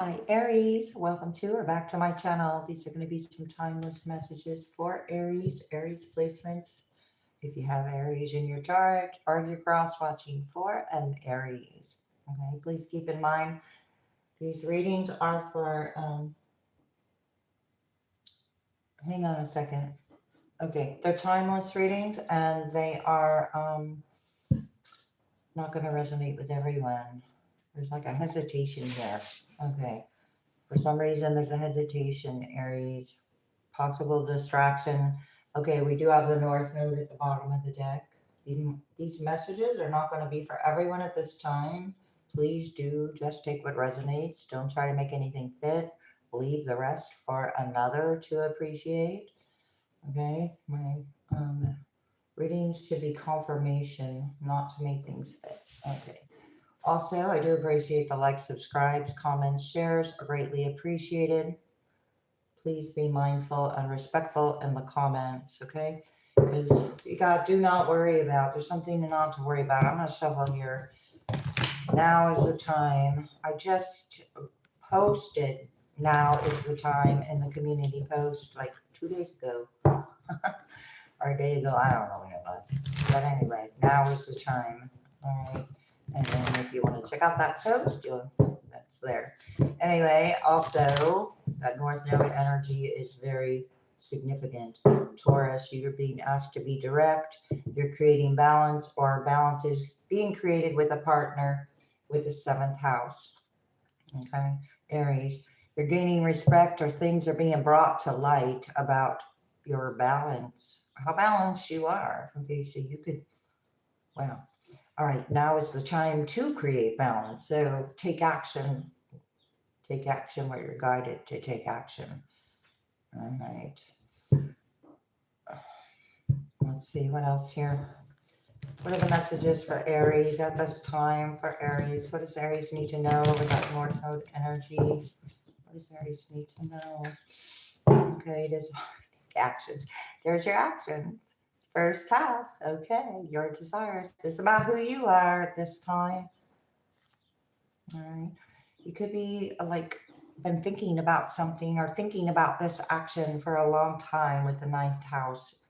Hi, Aries. Welcome to or back to my channel. These are going to be some timeless messages for Aries placements. If you have Aries in your chart or you're cross watching for an Aries. Okay, please keep in mind these readings are for, hang on a second. Okay, they're timeless readings and they are not going to resonate with everyone. There's like a hesitation here. Okay, for some reason, there's a hesitation, Aries. Possible distraction. Okay, we do have the North Node at the bottom of the deck. These messages are not going to be for everyone at this time. Please do just take what resonates. Don't try to make anything fit. Leave the rest for another to appreciate. Okay, my readings should be confirmation, not to make things fit. Okay. Also, I do appreciate the likes, subscribes, comments, shares are greatly appreciated. Please be mindful and respectful in the comments, okay? Because you got do not worry about. There's something not to worry about. I'm gonna shuffle here. Now is the time. I just posted. Now is the time in the community post like 2 days ago or a day ago. I don't know when it was, but anyway, now is the time. All right. And then if you want to check out that post, that's there. Anyway, also that North Node energy is very significant. Taurus, you're being asked to be direct. You're creating balance, or balance is being created with a partner with the seventh house. Okay, Aries, you're gaining respect, or things are being brought to light about your balance, how balanced you are. Okay, so you could, wow. All right, now is the time to create balance. So take action. Take action where you're guided to take action. All right. Let's see what else here. What are the messages for Aries at this time? For Aries, what does Aries need to know with that North Node energy? What does Aries need to know? Okay, it is actions. There's your actions. First house. Okay, your desires. It's about who you are at this time. All right. You could be like been thinking about something or thinking about this action for a long time with the ninth house.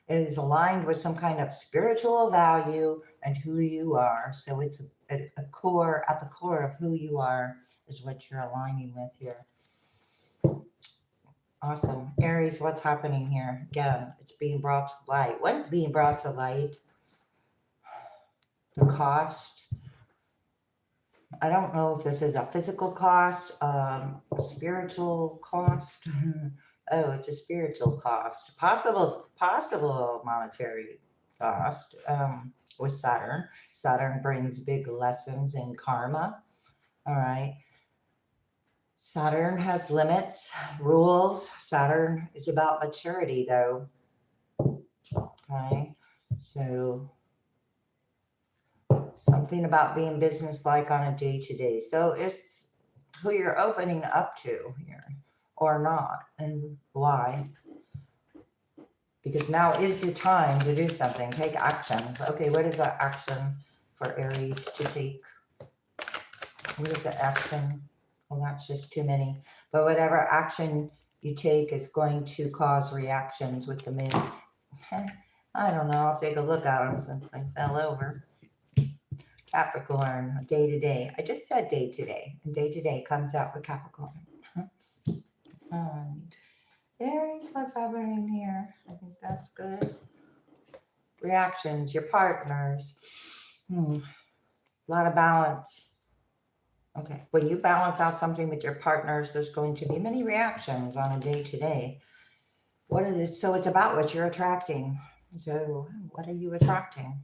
It is aligned with some kind of spiritual value and who you are. So it's a core, at the core of who you are is what you're aligning with here. Awesome. Aries, what's happening here? Again, it's being brought to light. What is being brought to light? The cost. I don't know if this is a physical cost, a spiritual cost. Oh, it's a spiritual cost. Possible monetary cost with Saturn. Saturn brings big lessons in karma. All right. Saturn has limits, rules. Saturn is about maturity, though. Okay. So something about being businesslike on a day-to-day. So it's who you're opening up to here or not, and why. Because now is the time to do something, take action. Okay, what is that action for Aries to take? What is the action? Well, that's just too many. But whatever action you take is going to cause reactions with the moon. I don't know. I'll take a look at them since I fell over. Capricorn, day to day. I just said day to day, and day to day comes out with Capricorn. Aries, what's happening here? I think that's good. Reactions, your partners. A lot of balance. Okay, when you balance out something with your partners, there's going to be many reactions on a day to day. What is it? So it's about what you're attracting. So what are you attracting?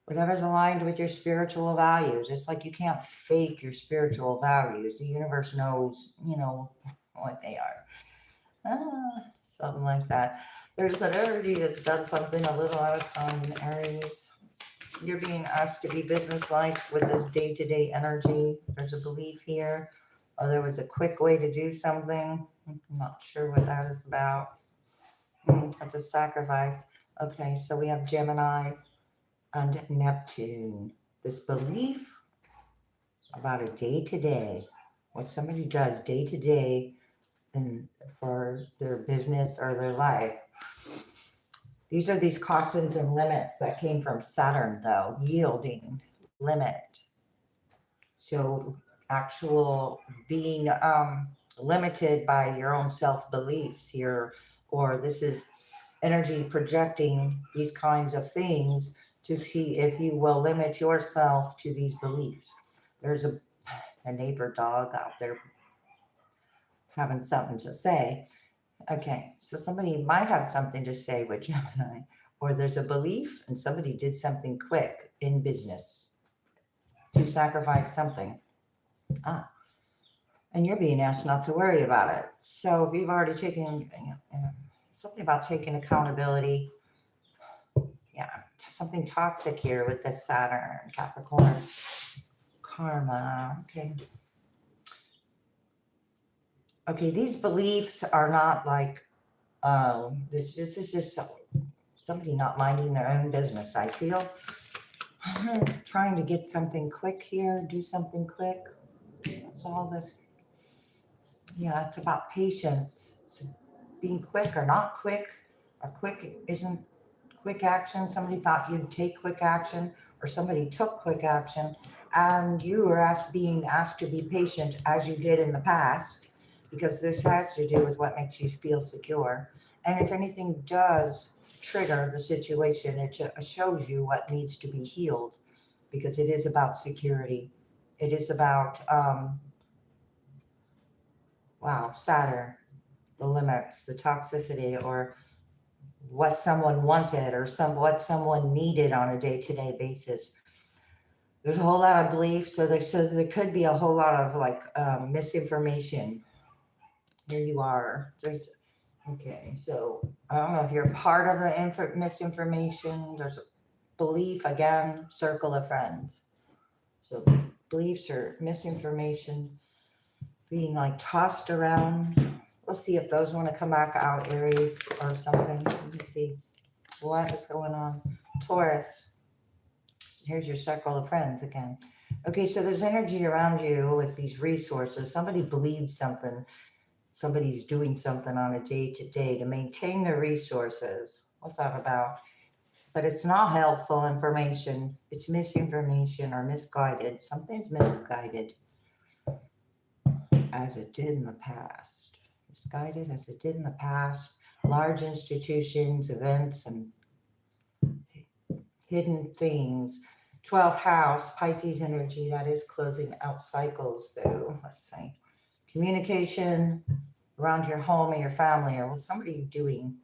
Whatever's aligned with your spiritual values. It's like you can't fake your spiritual values. The universe knows, what they are. Something like that. There's an energy that's done something a little at a time in Aries. You're being asked to be businesslike with this day-to-day energy. There's a belief here. Or there was a quick way to do something. I'm not sure what that is about. That's a sacrifice. Okay, so we have Gemini and Neptune. This belief about a day-to-day, what somebody does day-to-day and for their business or their life. These are these cautions and limits that came from Saturn, though. Yielding, limit. So actual being limited by your own self-beliefs here, or this is energy projecting these kinds of things to see if you will limit yourself to these beliefs. There's a neighbor dog out there having something to say. Okay, so somebody might have something to say with Gemini, or there's a belief and somebody did something quick in business to sacrifice something. Ah, and you're being asked not to worry about it. So if you've already taken, something about taking accountability, yeah, something toxic here with this Saturn, Capricorn, karma, okay. Okay, these beliefs are not like, this is just somebody not minding their own business, I feel. Trying to get something quick here, do something quick. It's all this, yeah, it's about patience. It's being quick or not quick, or quick isn't quick action. Somebody thought you'd take quick action, or somebody took quick action, and you were being asked to be patient as you did in the past, because this has to do with what makes you feel secure. And if anything does trigger the situation, it shows you what needs to be healed, because it is about security. It is about, wow, Saturn, the limits, the toxicity, or what someone wanted, or what someone needed on a day-to-day basis. There's a whole lot of belief, so there could be a whole lot of like misinformation. Here you are. Okay, so I don't know if you're part of the misinformation. There's a belief, again, circle of friends. So beliefs or misinformation being like tossed around. Let's see if those want to come back out, Aries or something. Let me see what is going on. Taurus. Here's your circle of friends again. Okay, so there's energy around you with these resources. Somebody believes something. Somebody's doing something on a day-to-day to maintain their resources. What's that about? But it's not helpful information. It's misinformation or misguided. Something's misguided as it did in the past. Misguided as it did in the past. Large institutions, events, and hidden things. 12th house, Pisces energy, that is closing out cycles though. Let's see. Communication around your home and your family, or what somebody's doing.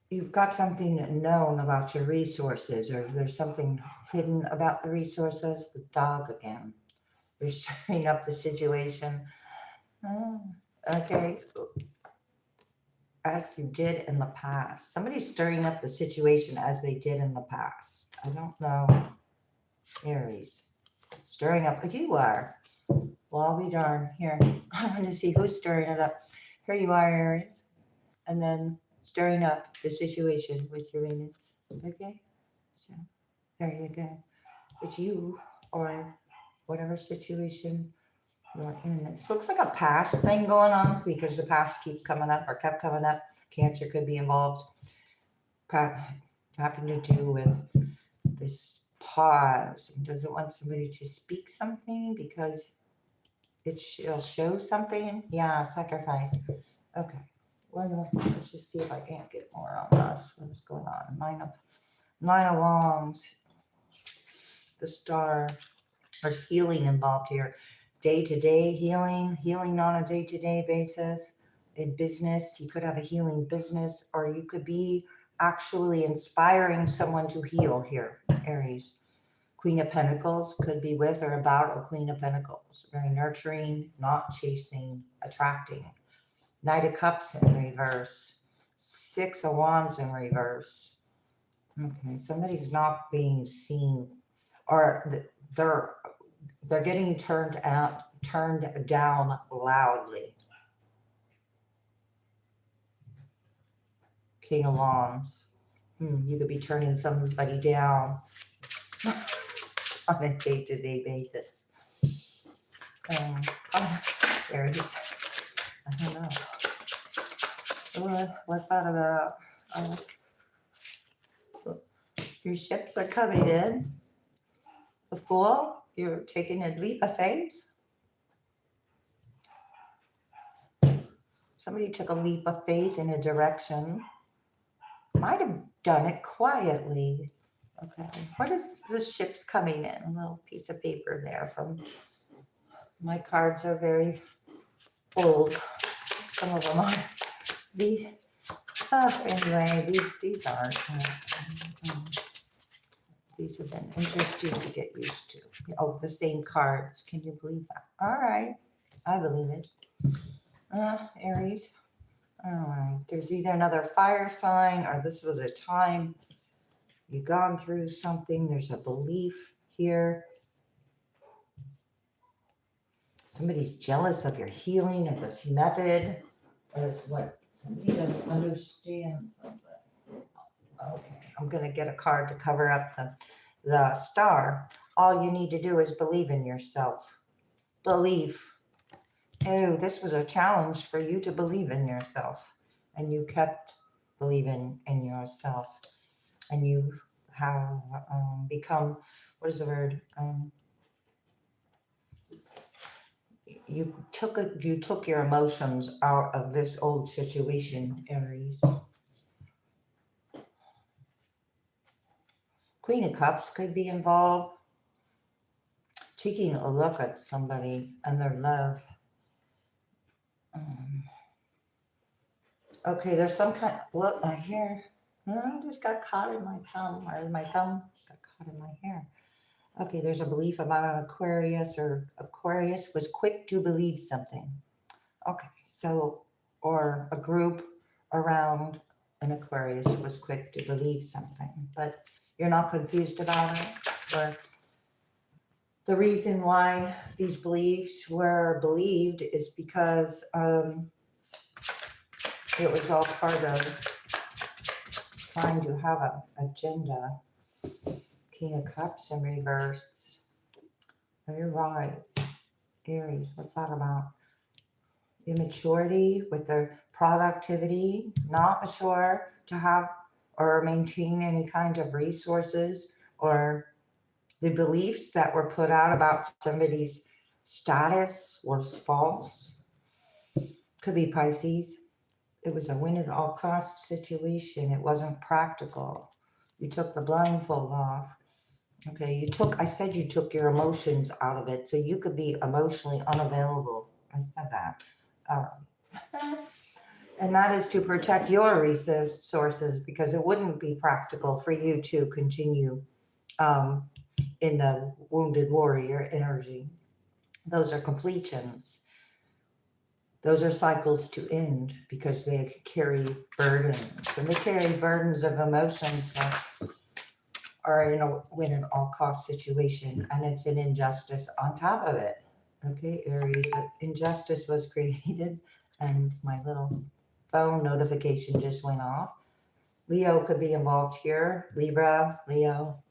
You've got something known about your resources, or there's something hidden about the resources. The dog again. You're stirring up the situation. Oh, okay. As they did in the past. Somebody's stirring up the situation as they did in the past. I don't know. Aries. Stirring up like you are. Well, I'll be darned. Here. I want to see who's stirring it up. Here you are, Aries. And then stirring up the situation with Uranus. Okay? So there you go. It's you or whatever situation you're in. This looks like a past thing going on, because the past keep coming up or kept coming up. Cancer could be involved. Having to do with this pause. It doesn't want somebody to speak something because it'll show something. Yeah, sacrifice. Okay. Well, let's just see if I can't get more on this. What's going on? Nine of Wands. The Star. There's healing involved here. Day-to-day healing on a day-to-day basis. In business, you could have a healing business, or you could be actually inspiring someone to heal here, Aries. Queen of Pentacles could be with or about a Queen of Pentacles. Very nurturing, not chasing, attracting. Knight of Cups in reverse. Six of Wands in reverse. Okay, somebody's not being seen, or they're getting turned down loudly. King of Wands. You could be turning somebody down. on a day-to-day basis. Aries, I don't know. What's that about? Your ships are coming in. The Fool, you're taking a leap of faith. Somebody took a leap of faith in a direction. Might have done it quietly. Okay. What is the ships coming in? A little piece of paper there from my cards are very old. Some of them are. Anyway, these aren't. These have been interesting to get used to. Oh, the same cards. Can you believe that? All right. I believe it. Aries. All right. There's either another fire sign or this was a time you've gone through something. There's a belief here. Somebody's jealous of your healing of this method. Or it's what? Somebody doesn't understand something. Okay. I'm going to get a card to cover up the star. All you need to do is believe in yourself. Belief. Oh, this was a challenge for you to believe in yourself. And you kept believing in yourself. And you have become, what is the word? You took your emotions out of this old situation, Aries. Queen of Cups could be involved. Taking a look at somebody and their love. Okay, there's some kind. Look, my hair. I just got caught in my thumb, or my thumb got caught in my hair. Okay, there's a belief about an Aquarius, or Aquarius was quick to believe something. Okay, so, or a group around an Aquarius was quick to believe something, but you're not confused about it? Or the reason why these beliefs were believed is because it was all part of trying to have an agenda. King of Cups in reverse. Oh, you're right. Aries, what's that about? Immaturity with their productivity, not mature to have or maintain any kind of resources, or the beliefs that were put out about somebody's status was false. Could be Pisces. It was a win at all cost situation. It wasn't practical. You took the blindfold off. Okay, I said you took your emotions out of it so you could be emotionally unavailable. I said that. And that is to protect your resources, because it wouldn't be practical for you to continue in the wounded warrior energy. Those are completions. Those are cycles to end because they carry burdens. And they carry burdens of emotions that are in a win at all cost situation, and it's an injustice on top of it. Okay, Aries, injustice was created, and my little phone notification just went off. Leo could be involved here. Libra, Leo.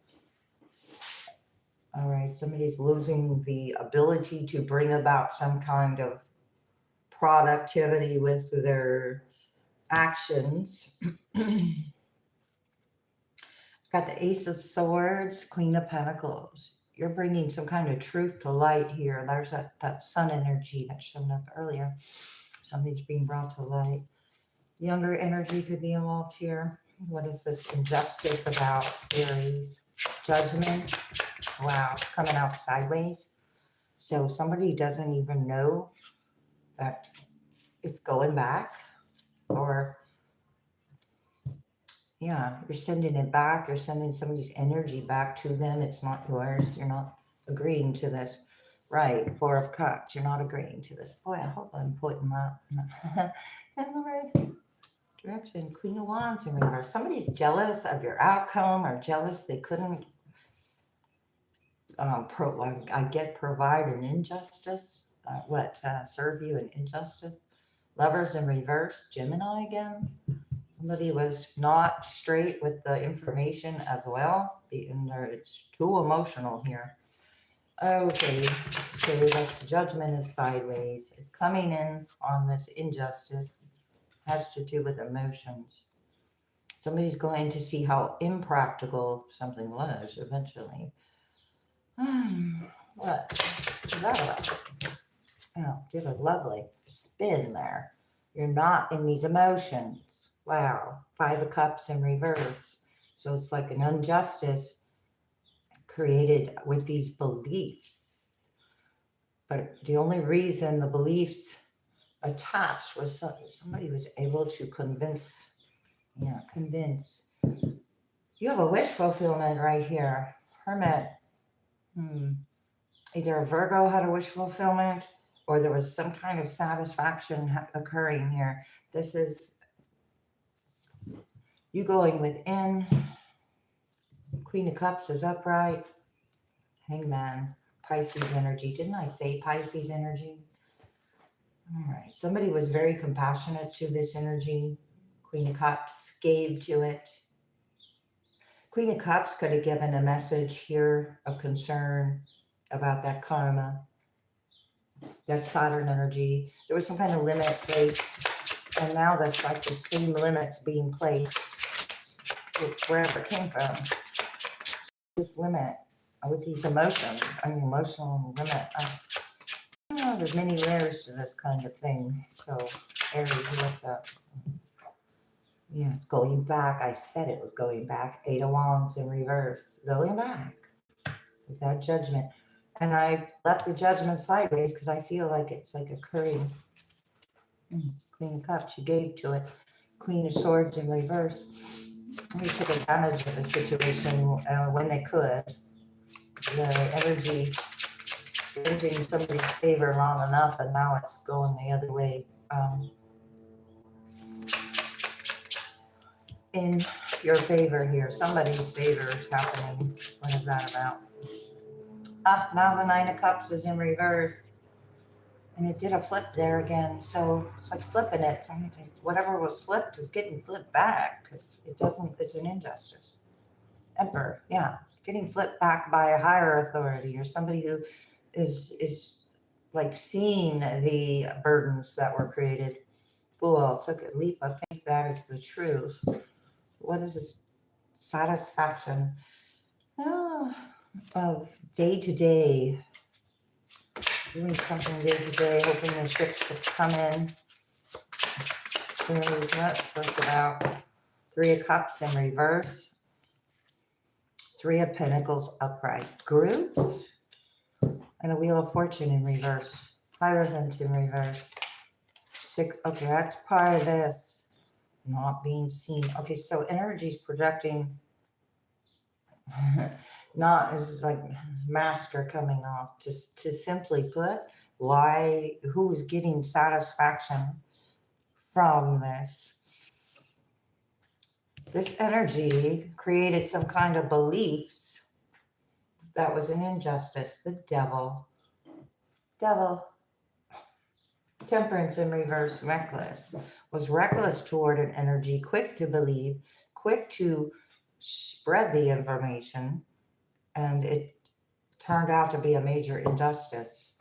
All right, somebody's losing the ability to bring about some kind of productivity with their actions. Got the Ace of Swords, Queen of Pentacles. You're bringing some kind of truth to light here. There's that sun energy that showed up earlier. Something's being brought to light. Younger energy could be involved here. What is this injustice about, Aries? Judgment. Wow, it's coming out sideways. So somebody doesn't even know that it's going back, or yeah, you're sending it back. You're sending somebody's energy back to them. It's not yours. You're not agreeing to this. Right, Four of Cups. You're not agreeing to this. Boy, I hope I'm putting that in the right direction. Queen of Wands in reverse. Somebody's jealous of your outcome, or jealous they couldn't provide an injustice. Serve you an injustice. Lovers in reverse. Gemini again. Somebody was not straight with the information as well. It's too emotional here. Okay, so this judgment is sideways. It's coming in on this injustice. Has to do with emotions. Somebody's going to see how impractical something was eventually. What is that about? Oh, did a lovely spin there. You're not in these emotions. Wow. 5 of Cups in reverse. So it's like an injustice created with these beliefs. But the only reason the beliefs attached was somebody was able to convince. Yeah, convince. You have a wish fulfillment right here. Hermit. Either a Virgo had a wish fulfillment or there was some kind of satisfaction occurring here. This is you going within. Queen of Cups is upright. Hangman. Pisces energy. Didn't I say Pisces energy? All right. Somebody was very compassionate to this energy. Queen of Cups gave to it. Queen of Cups could have given a message here of concern about that karma, that Saturn energy. There was some kind of limit placed, and now that's like the same limits being placed wherever it came from. This limit with these emotions, emotional limit. There's many layers to this kind of thing. So, Aries, what's up? Yeah, it's going back. I said it was going back. 8 of Wands in reverse. Going back without judgment. And I left the judgment sideways because I feel like it's like occurring. Queen of Cups, she gave to it. Queen of Swords in reverse. We took advantage of the situation when they could. The energy went in somebody's favor long enough, and now it's going the other way. In your favor here, somebody's favor is happening. What is that about? Now the 9 of Cups is in reverse. And it did a flip there again. So it's like flipping it. So whatever was flipped is getting flipped back because it's an injustice. Emperor, yeah. Getting flipped back by a higher authority or somebody who is like seeing the burdens that were created. Fool took a leap of faith. That is the truth. What is this satisfaction of day to day? Doing something day to day, hoping the ships could come in. What's this about? 3 of Cups in reverse. 3 of Pentacles upright. Groups. And a Wheel of Fortune in reverse. Hierophant in reverse. 6. Okay, that's part of this. Not being seen. Okay, so energy's projecting. Not as like master coming off. Just to simply put, who's getting satisfaction from this? This energy created some kind of beliefs that was an injustice. The devil. Temperance in reverse, reckless. Was reckless toward an energy, quick to believe, quick to spread the information, and it turned out to be a major injustice.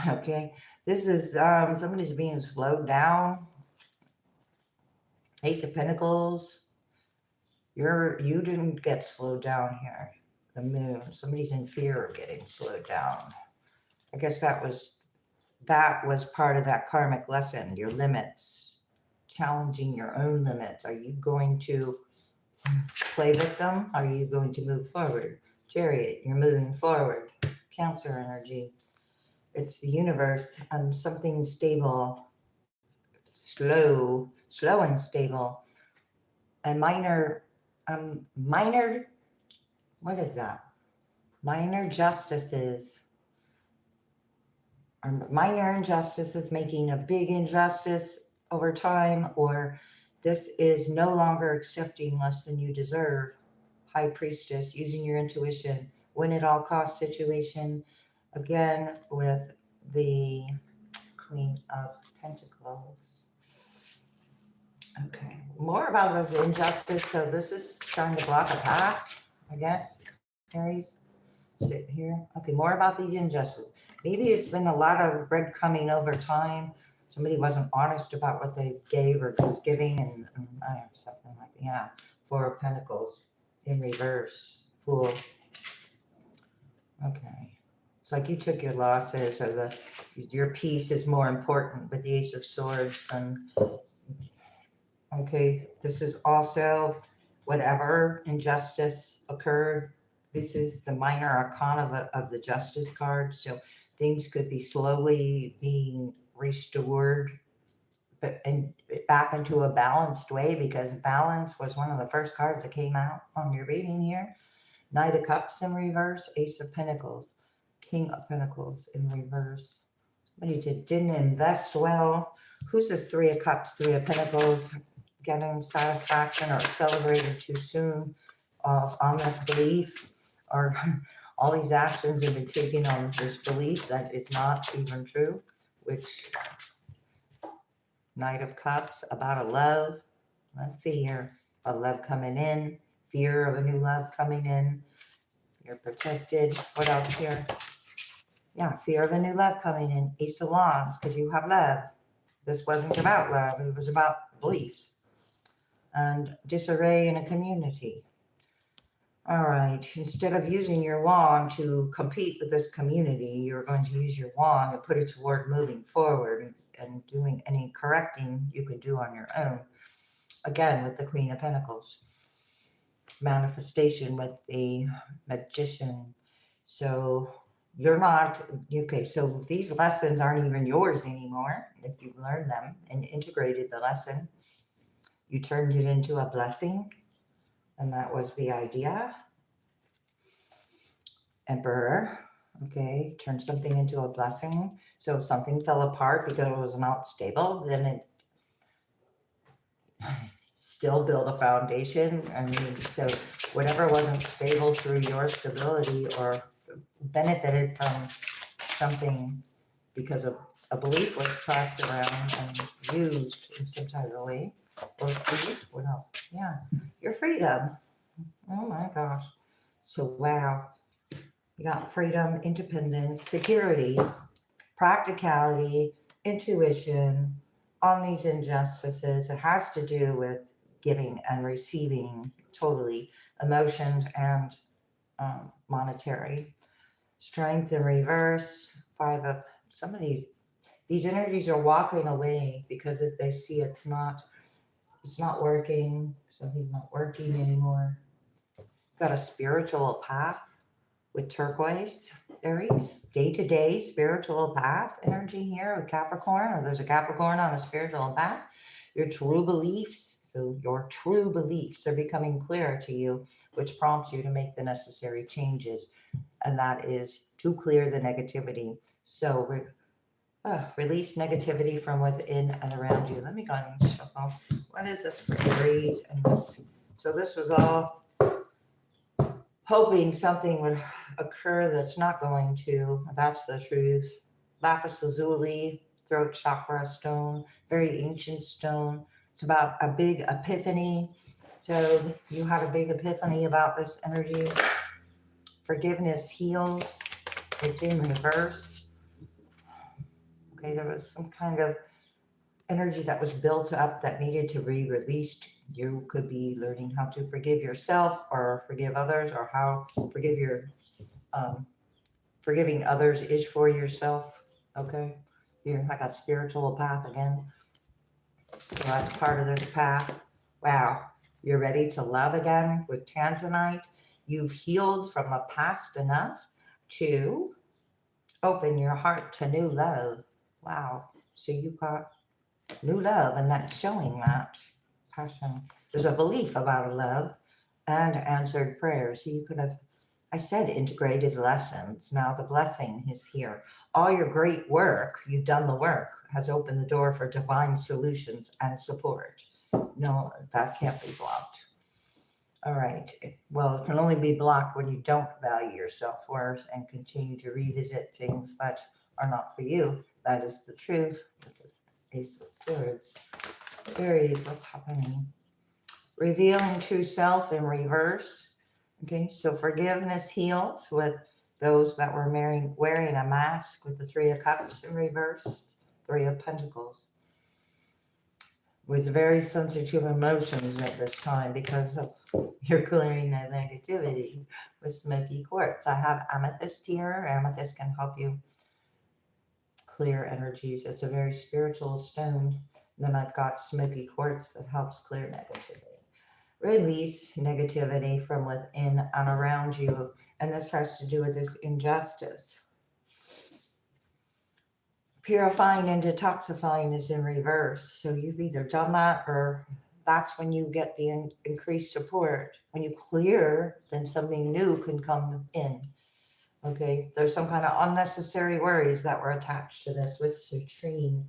Okay. This is somebody's being slowed down. Ace of Pentacles. You didn't get slowed down here. The Moon. Somebody's in fear of getting slowed down. I guess that was part of that karmic lesson. Your limits, challenging your own limits. Are you going to play victim? Are you going to move forward? Chariot, you're moving forward. Cancer energy. It's the universe and something stable, slow and stable. And minor, what is that? Minor justices. Minor injustices making a big injustice over time, or this is no longer accepting less than you deserve. High Priestess, using your intuition, win at all cost situation, again with the Queen of Pentacles. Okay, more about this injustice. So this is trying to block a path, I guess. Aries, sit here. Okay, more about these injustices. Maybe it's been a lot of breadcrumbing over time. Somebody wasn't honest about what they gave or was giving, and something like that. Yeah. Four of Pentacles in reverse. Fool. Okay. It's like you took your losses, or your peace is more important with the Ace of Swords than. Okay, this is also whatever injustice occurred. This is the minor arcana of the Justice card. So things could be slowly being restored, but and back into a balanced way, because balance was one of the first cards that came out on your reading here. Knight of Cups in reverse, Ace of Pentacles, King of Pentacles in reverse. Somebody didn't invest well. Who's this Three of Cups, Three of Pentacles? Getting satisfaction or celebrated too soon on this belief, or all these actions have been taken on this belief that is not even true, which Knight of Cups about a love. Let's see here. A love coming in, fear of a new love coming in. You're protected. What else here? Yeah, fear of a new love coming in. Ace of Wands, because you have love. This wasn't about love. It was about beliefs. And disarray in a community. All right, instead of using your wand to compete with this community, you're going to use your wand and put it toward moving forward and doing any correcting you could do on your own. Again, with the Queen of Pentacles. Manifestation with the Magician. So you're not, okay, so these lessons aren't even yours anymore if you've learned them and integrated the lesson. You turned it into a blessing, and that was the idea. Emperor, okay, turned something into a blessing. So if something fell apart because it was not stable, then it still built a foundation. I mean, so whatever wasn't stable through your stability or benefited from something because of a belief was tossed around and used in some type of way. We'll see. What else? Yeah, your freedom. Oh my gosh. So wow. You got freedom, independence, security, practicality, intuition on these injustices. It has to do with giving and receiving, totally, emotions and monetary. Strength in reverse. Five of some of these energies are walking away because they see it's not working. Something's not working anymore. Got a spiritual path with turquoise, Aries, day-to-day spiritual path energy here with Capricorn, or there's a Capricorn on a spiritual path. Your true beliefs are becoming clearer to you, which prompts you to make the necessary changes, and that is to clear the negativity. So release negativity from within and around you. Let me go ahead and shuffle. What is this for Aries? And this, so this was all hoping something would occur that's not going to. That's the truth. Lapis lazuli, throat chakra stone, very ancient stone. It's about a big epiphany. So you had a big epiphany about this energy. Forgiveness heals. It's in reverse. Okay, there was some kind of energy that was built up that needed to be released. You could be learning how to forgive yourself or forgive others, or how forgive your forgiving others is for yourself. Okay, here I got spiritual path again. So that's part of this path. Wow, you're ready to love again with Tanzanite. You've healed from the past enough to open your heart to new love. Wow, so you got new love, and that's showing that passion. There's a belief about a love and answered prayers. So you could have, I said, integrated lessons. Now the blessing is here. All your great work, you've done the work, has opened the door for divine solutions and support. No, that can't be blocked. All right. Well, it can only be blocked when you don't value your self-worth and continue to revisit things that are not for you. That is the truth. Ace of Swords. Aries, what's happening? Revealing true self in reverse. Okay, so forgiveness heals with those that were wearing a mask with the Three of Cups in reverse, Three of Pentacles. With very sensitive emotions at this time because of your clearing of negativity with smoky quartz. I have amethyst here. Amethyst can help you clear energies. It's a very spiritual stone. Then I've got smoky quartz that helps clear negativity. Release negativity from within and around you. And this has to do with this injustice. Purifying and detoxifying is in reverse. So you've either done that or that's when you get the increased support. When you clear, then something new can come in. Okay, there's some kind of unnecessary worries that were attached to this with citrine.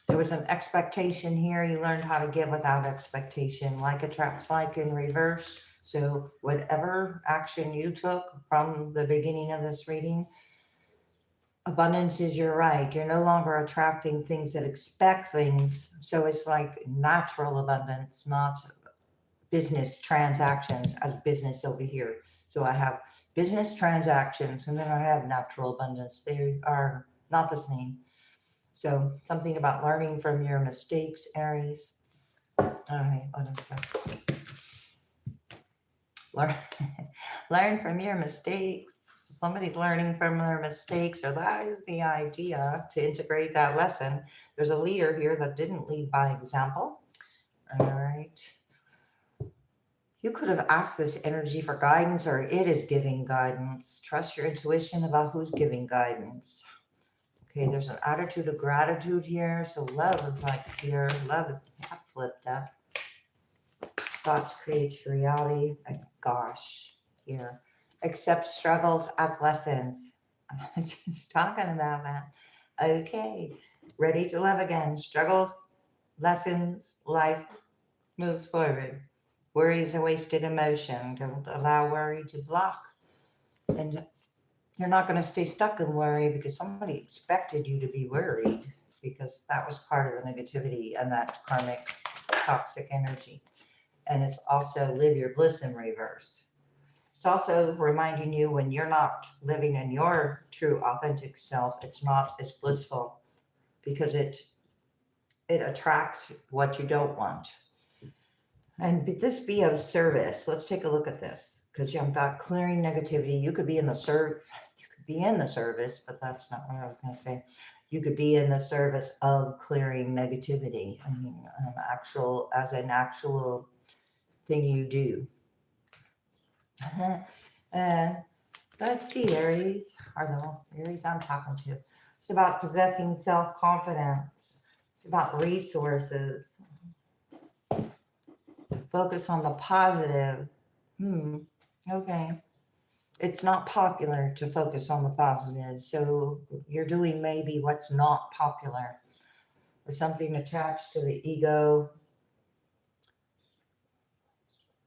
There was an expectation here. You learned how to give without expectation. Like attracts like in reverse. So whatever action you took from the beginning of this reading, abundance is your right. You're no longer attracting things that expect things. So it's like natural abundance, not business transactions as business over here. So I have business transactions and then I have natural abundance. They are not the same. So something about learning from your mistakes, Aries. All right, what is that? Learn from your mistakes. So somebody's learning from their mistakes, or that is the idea to integrate that lesson. There's a leader here that didn't lead by example. All right. You could have asked this energy for guidance, or it is giving guidance. Trust your intuition about who's giving guidance. Okay, there's an attitude of gratitude here. So love is like here. Love is flipped up. Thoughts create reality. Gosh, here. Accept struggles as lessons. I'm just talking about that. Okay, ready to love again. Struggles, lessons, life moves forward. Worry is a wasted emotion. Don't allow worry to block. And you're not going to stay stuck in worry because somebody expected you to be worried because that was part of the negativity and that karmic toxic energy. And it's also live your bliss in reverse. It's also reminding you when you're not living in your true authentic self, it's not as blissful because it attracts what you don't want. And this be of service. Let's take a look at this because you've got clearing negativity. You could be in the service, but that's not what I was going to say. You could be in the service of clearing negativity. I mean, as an actual thing you do. Let's see, Aries. Aries I'm talking to. It's about possessing self-confidence. It's about resources. Focus on the positive. Okay. It's not popular to focus on the positive. So you're doing maybe what's not popular or something attached to the ego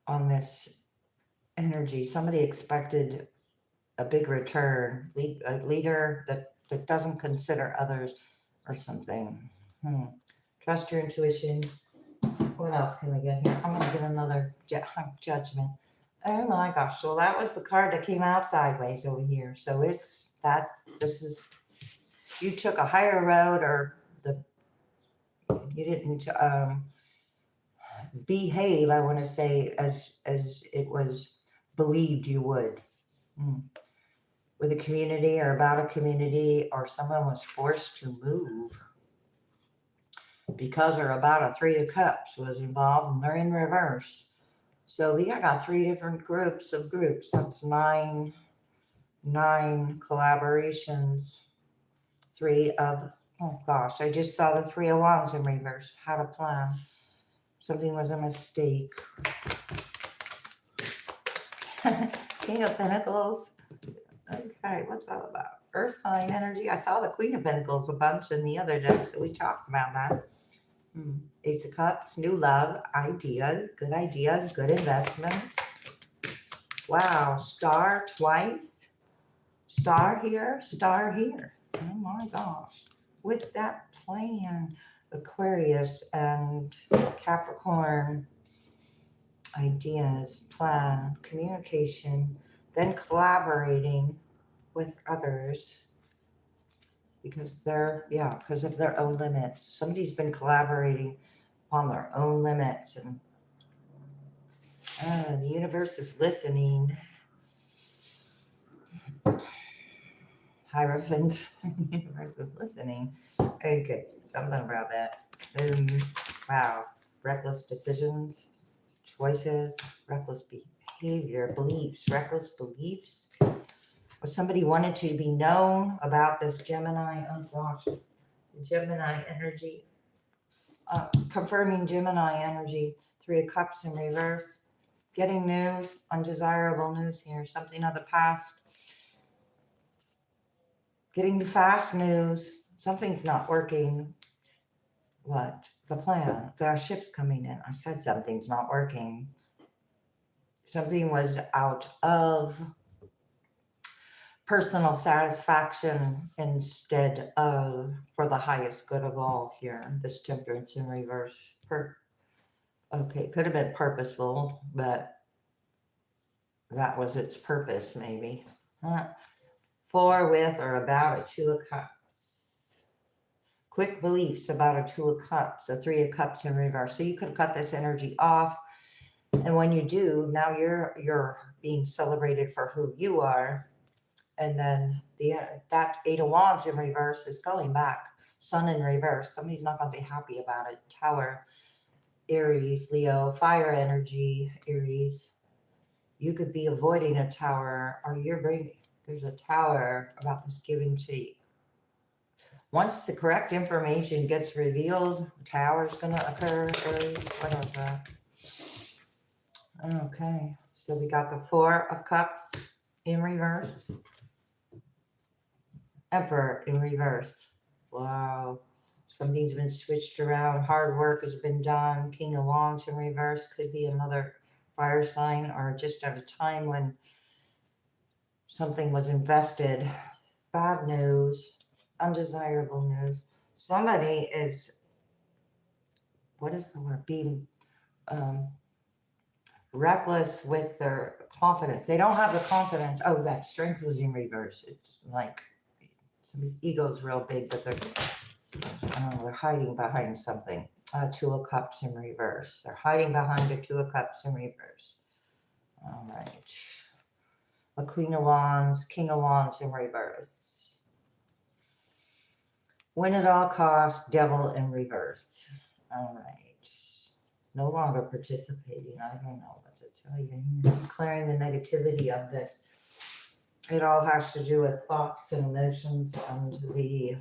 on this energy. Somebody expected a big return. A leader that doesn't consider others or something. Trust your intuition. What else can we get here? I'm going to get another judgment. Oh my gosh. So that was the card that came out sideways over here. So it's that you took a higher road or you didn't behave, I want to say, as it was believed you would. With a community or about a community, or someone was forced to move because or about a Three of Cups was involved, and they're in reverse. So we got 3 different groups. That's nine collaborations. 3 of, oh gosh, I just saw the 3 of Wands in reverse. Had a plan. Something was a mistake. King of Pentacles. Okay, what's that about? Earth sign energy. I saw the Queen of Pentacles a bunch in the other deck, so we talked about that. Ace of Cups, new love, ideas, good investments. Wow, star twice. Star here, star here. Oh my gosh. With that plan. Aquarius and Capricorn, ideas, plan, communication, then collaborating with others because because of their own limits. Somebody's been collaborating upon their own limits, and the universe is listening. Hierophant, the universe is listening. Okay, something about that. Wow, reckless decisions, choices, reckless behavior, beliefs, reckless beliefs. Somebody wanted to be known about this Gemini. Oh gosh, Gemini energy. Confirming Gemini energy. 3 of Cups in reverse. Getting news, undesirable news here. Something of the past. Getting the fast news. Something's not working. What? The plan. There are ships coming in. I said something's not working. Something was out of personal satisfaction instead of for the highest good of all here. This Temperance in reverse. Okay, could have been purposeful, but that was its purpose, maybe. For, with, or about a 2 of Cups. Quick beliefs about a 2 of Cups, a 3 of Cups in reverse. So you could cut this energy off. And when you do, now you're being celebrated for who you are. And then that 8 of Wands in reverse is going back. Sun in reverse. Somebody's not going to be happy about it. Tower, Aries, Leo, fire energy, Aries. You could be avoiding a tower, or there's a tower about this giving to you. Once the correct information gets revealed, a tower is going to occur, Aries. What was that? Okay, so we got the 4 of Cups in reverse. Emperor in reverse. Wow. Something's been switched around. Hard work has been done. King of Wands in reverse. Could be another fire sign, or just at a time when something was invested. Bad news. Undesirable news. Somebody is, what is the word? Being reckless with their confidence. They don't have the confidence. Oh, that strength was in reverse. It's like somebody's ego's real big, but they're hiding behind something. 2 of Cups in reverse. They're hiding behind a 2 of Cups in reverse. All right. A Queen of Wands, King of Wands in reverse. Win at all costs, Devil in reverse. All right. No longer participating. I don't know what to tell you. Clearing the negativity of this. It all has to do with thoughts and emotions and the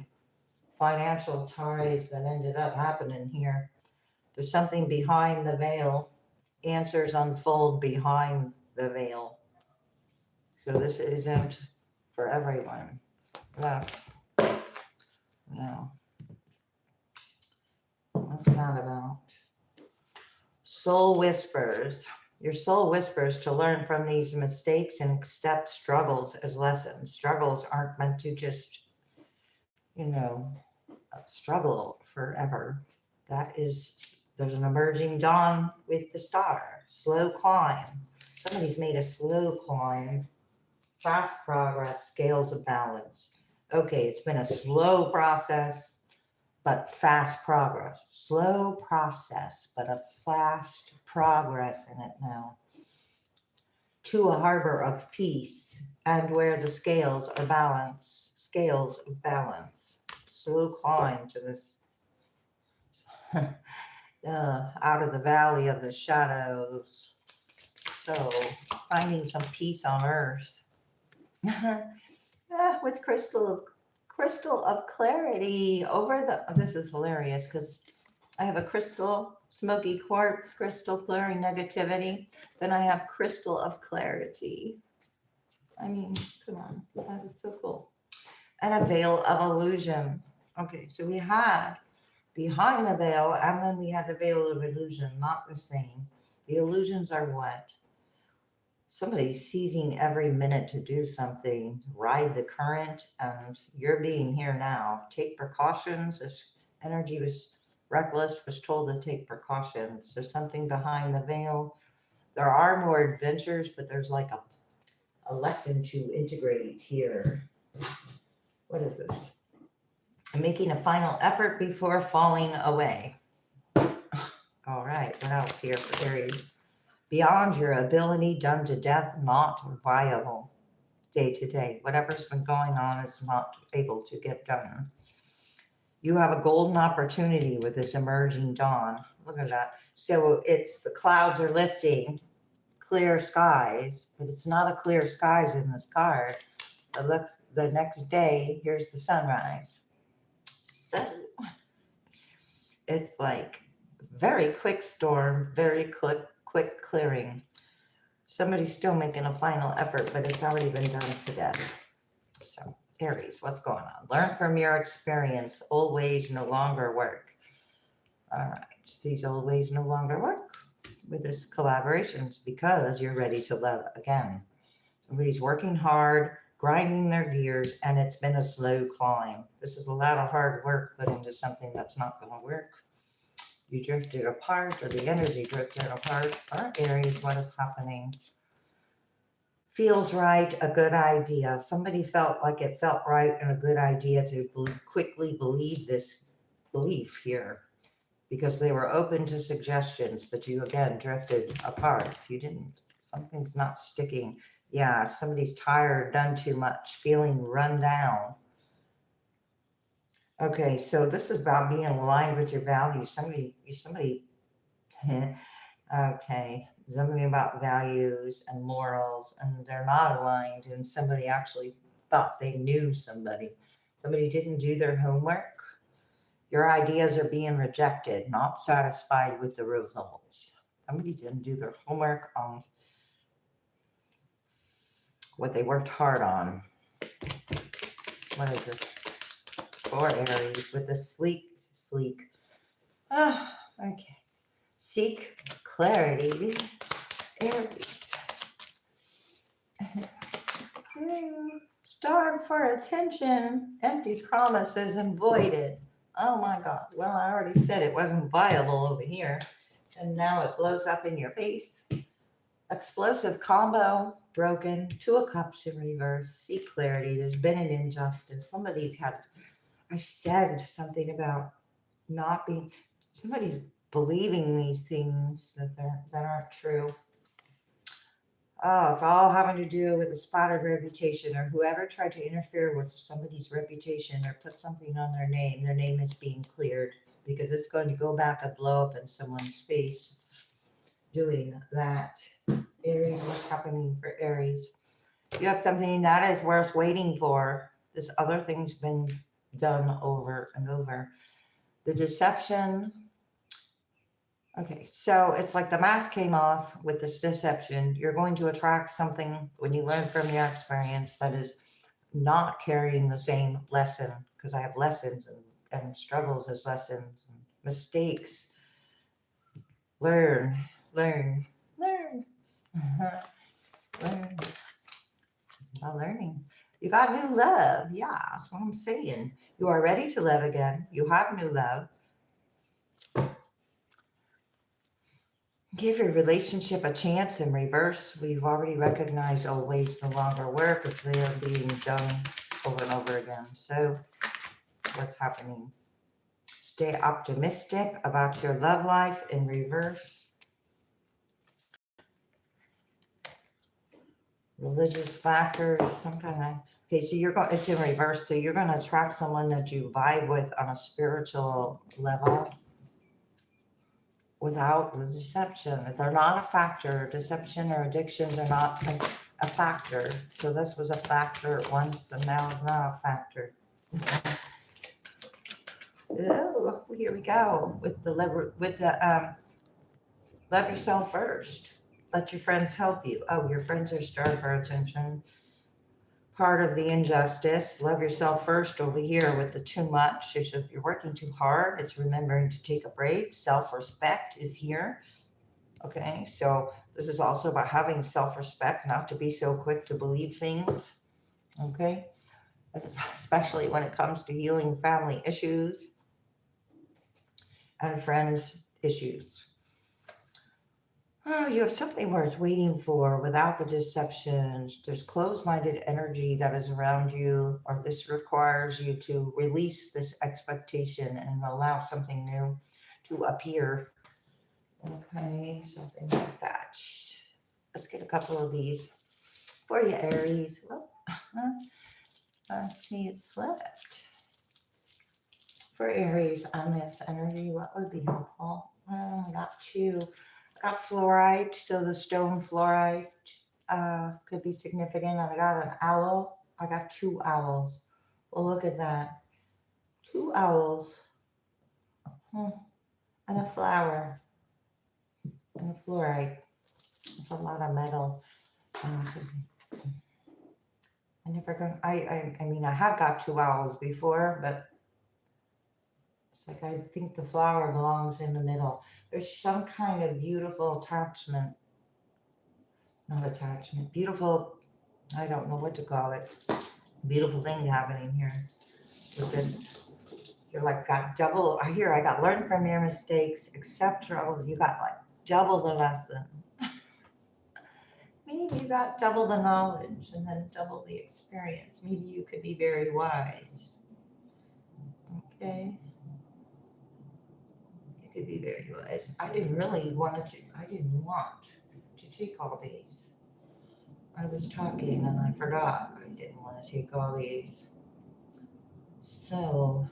financial ties that ended up happening here. There's something behind the veil. Answers unfold behind the veil. So this isn't for everyone. Thus, no. What's that about? Soul whispers. Your soul whispers to learn from these mistakes and accept struggles as lessons. Struggles aren't meant to just, struggle forever. There's an emerging dawn with the star. Slow climb. Somebody's made a slow climb. Fast progress, scales of balance. Okay, it's been a slow process, but fast progress. Slow process, but a fast progress in it now. To a harbor of peace, and where the scales are balanced. Scales of balance. Slow climb to this out of the valley of the shadows. So finding some peace on earth. With crystal of clarity this is hilarious because I have a crystal, smoky quartz crystal clearing negativity. Then I have crystal of clarity. I mean, come on, that is so cool. And a veil of illusion. Okay, so we had behind the veil, and then we had the veil of illusion, not the same. The illusions are what? Somebody's seizing every minute to do something, ride the current, and you're being here now. Take precautions. This energy was reckless, was told to take precautions. There's something behind the veil. There are more adventures, but there's like a lesson to integrate here. What is this? Making a final effort before falling away. All right, what else here for Aries? Beyond your ability, done to death, not viable day to day. Whatever's been going on is not able to get done. You have a golden opportunity with this emerging dawn. Look at that. So it's the clouds are lifting, clear skies, but it's not a clear skies in this card. But look, the next day, here's the sunrise. So it's like very quick storm, very quick clearing. Somebody's still making a final effort, but it's already been done to death. So Aries, what's going on? Learn from your experience. Old ways no longer work. All right, these old ways no longer work with this collaborations because you're ready to love again. Somebody's working hard, grinding their gears, and it's been a slow climb. This is a lot of hard work put into something that's not going to work. You drifted apart, or the energy drifted apart. All right, Aries, what is happening? Feels right, a good idea. Somebody felt like it felt right and a good idea to quickly believe this belief here because they were open to suggestions, but you again drifted apart. You didn't. Something's not sticking. Yeah, somebody's tired, done too much, feeling run down. Okay, so this is about being aligned with your values. Somebody, okay, something about values and morals, and they're not aligned, and somebody actually thought they knew somebody. Somebody didn't do their homework. Your ideas are being rejected, not satisfied with the results. Somebody didn't do their homework on what they worked hard on. What is this? For Aries with the sleek. Ah, okay. Seek clarity, Aries. Starve for attention, empty promises and voided. Oh my God. Well, I already said it wasn't viable over here. And now it blows up in your face. Explosive combo, broken, Two of Cups in reverse, seek clarity. There's been an injustice. Somebody's had, I said something about not being, somebody's believing these things that aren't true. Oh, it's all having to do with a spotted reputation, or whoever tried to interfere with somebody's reputation or put something on their name is being cleared because it's going to go back and blow up in someone's face doing that. Aries, what's happening for Aries? You have something that is worth waiting for. This other thing's been done over and over. The deception. Okay, so it's like the mask came off with this deception. You're going to attract something when you learn from your experience that is not carrying the same lesson, because I have lessons and struggles as lessons, and mistakes. Learn. Learn. Learn. About learning. You got new love. Yeah, that's what I'm saying. You are ready to love again. You have new love. Give your relationship a chance in reverse. We've already recognized old ways no longer work if they are being done over and over again. So what's happening? Stay optimistic about your love life in reverse. Religious factors, some kind of, okay, so you're going, it's in reverse. So you're going to attract someone that you vibe with on a spiritual level. Without the deception. If they're not a factor, deception or addictions are not a factor. So this was a factor once and now it's not a factor. Oh, here we go with the love yourself first. Let your friends help you. Oh, your friends are starved for attention. Part of the injustice. Love yourself first over here with the too much. If you're working too hard, it's remembering to take a break. Self-respect is here. Okay, so this is also about having self-respect, not to be so quick to believe things. Okay, especially when it comes to healing family issues. and friends issues. Oh, you have something worth waiting for without the deceptions. There's closed-minded energy that is around you, or this requires you to release this expectation and allow something new to appear. Okay, something like that. Let's get a couple of these for you, Aries. Oh, let's see, it slipped. For Aries on this energy, what would be helpful? Oh, not two. I got fluorite, so the stone fluorite could be significant. And I got an owl. I got two owls. Well, look at that. Two owls. And a flower. And a fluorite. It's a lot of metal. I never go. I mean, I have got two owls before, but it's like I think the flower belongs in the middle. There's some kind of beautiful attachment. Not attachment. Beautiful. I don't know what to call it. Beautiful thing happening here with this. You're like got double. I hear I got learn from your mistakes, accept trouble. You got like double the lesson. Maybe you got double the knowledge and then double the experience. Maybe you could be very wise. Okay. You could be very wise. I didn't want to take all these. I was talking and I forgot. I didn't want to take all these. So,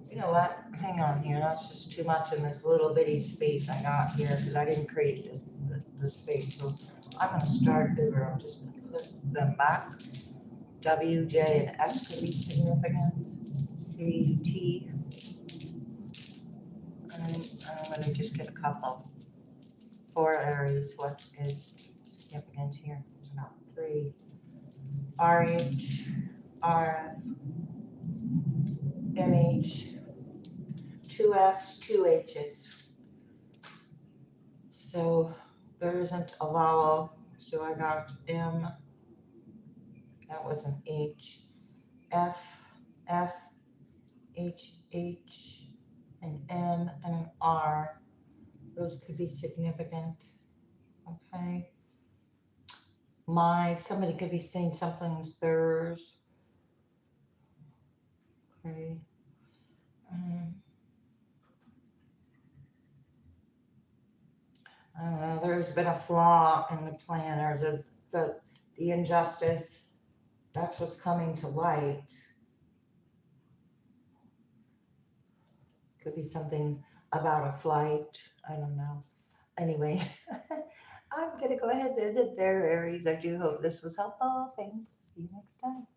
you know what? Hang on here. That's just too much in this little bitty space I got here because I didn't create the space. So I'm going to start over. I'm just going to put them back. W, J, and F could be significant. C, T. And I'm going to just get a couple. For Aries, what is significant here? About 3. RH, RF, MH, 2 Fs, 2 H's. So there isn't a vowel. So I got M, that was an H, F, F, H, H, an M, and an R. Those could be significant. Okay. Somebody could be saying something's theirs. Okay. I don't know. There's been a flaw in the plan, or the injustice. That's what's coming to light. Could be something about a flight. I don't know. Anyway, I'm going to go ahead and end it there, Aries. I do hope this was helpful. Thanks. See you next time.